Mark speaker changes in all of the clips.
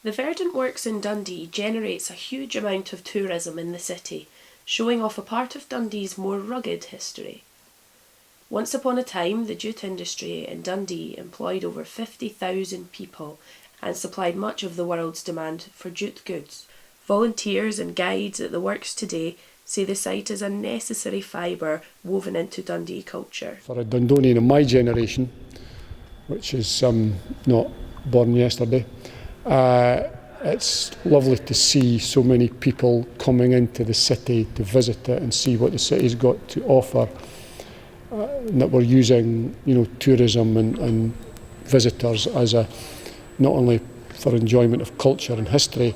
Speaker 1: The Verdant Works in Dundee generates a huge amount of tourism in the city, showing off a part of Dundee's more rugged history. Once upon a time, the jute industry in Dundee employed over 50,000 people and supplied much of the world's demand for jute goods. Volunteers and guides at the works today say the site is a necessary fibre woven into Dundee culture.
Speaker 2: For a Dundonian of my generation, which is not born yesterday, it's lovely to see so many people coming into the city to visit it and see what the city's got to offer. And that we're using, tourism and visitors as not only for enjoyment of culture and history,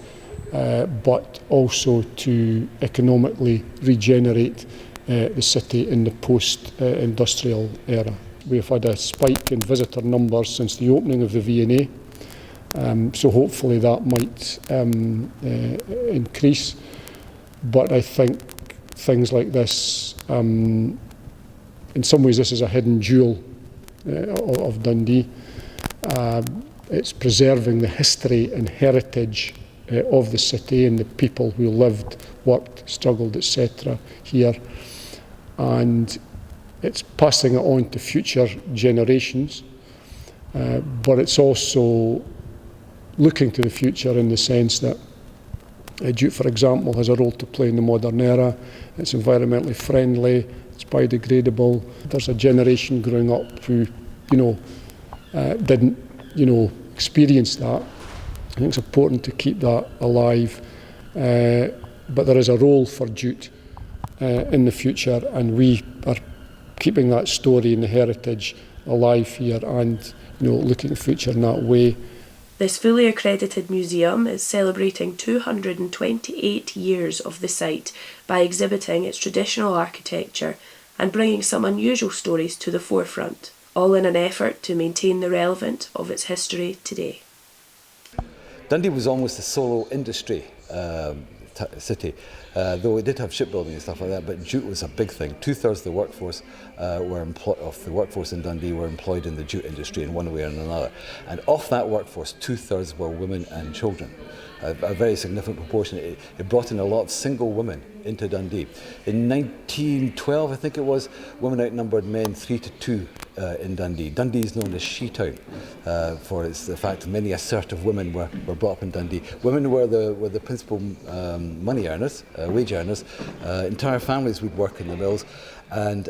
Speaker 2: but also to economically regenerate the city in the post-industrial era. We've had a spike in visitor numbers since the opening of the V&A, so hopefully that might increase. But I think things like this, in some ways this is a hidden jewel of Dundee. It's preserving the history and heritage of the city and the people who lived, worked, struggled, etc. here, and it's passing it on to future generations, but it's also looking to the future in the sense that jute, for example, has a role to play in the modern era. It's environmentally friendly, it's biodegradable. There's a generation growing up who didn't experience that. I think it's important to keep that alive, but there is a role for jute in the future, and we are keeping that story and the heritage alive here and looking at the future in that way.
Speaker 1: This fully accredited museum is celebrating 228 years of the site by exhibiting its traditional architecture and bringing some unusual stories to the forefront, all in an effort to maintain the relevance of its history today.
Speaker 3: Dundee was almost a solo industry city, though it did have shipbuilding and stuff like that, but jute was a big thing. 2/3 of the workforce in Dundee were employed in the jute industry in one way or another. And of that workforce, 2/3 were women and children. A very significant proportion. It brought in a lot of single women into Dundee. In 1912, I think it was, women outnumbered men 3-2 in Dundee. Dundee is known as She Town for the fact that many assertive women were brought up in Dundee. Women were the principal money earners, wage earners. Entire families would work in the mills, and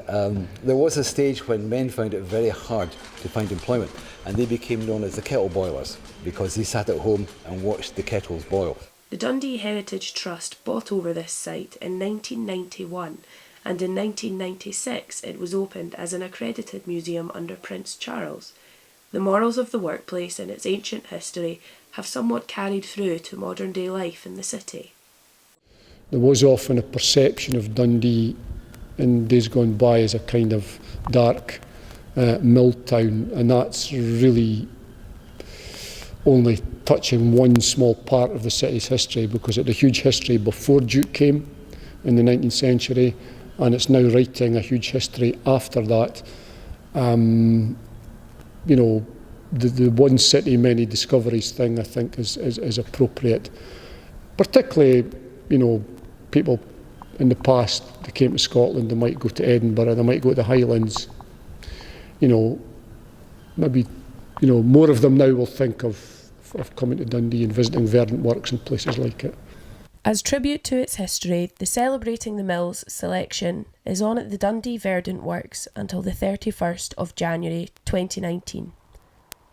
Speaker 3: there was a stage when men found it very hard to find employment, and they became known as the kettle boilers because they sat at home and watched the kettles boil.
Speaker 1: The Dundee Heritage Trust bought over this site in 1991, and in 1996 it was opened as an accredited museum under Prince Charles. The morals of the workplace and its ancient history have somewhat carried through to modern day life in the city.
Speaker 2: There was often a perception of Dundee in days gone by as a kind of dark mill town, and that's really only touching one small part of the city's history, because it had a huge history before jute came in the 19th century, and it's now writing a huge history after that. The one city, many discoveries thing, I think, is appropriate. Particularly, people in the past, they came to Scotland, they might go to Edinburgh, they might go to the Highlands. Maybe more of them now will think of coming to Dundee and visiting Verdant Works and places like it.
Speaker 1: As tribute to its history, the Celebrating the Mills selection is on at the Dundee Verdant Works until the 31st of January 2019.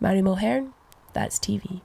Speaker 1: Mary Mulhern, That's TV.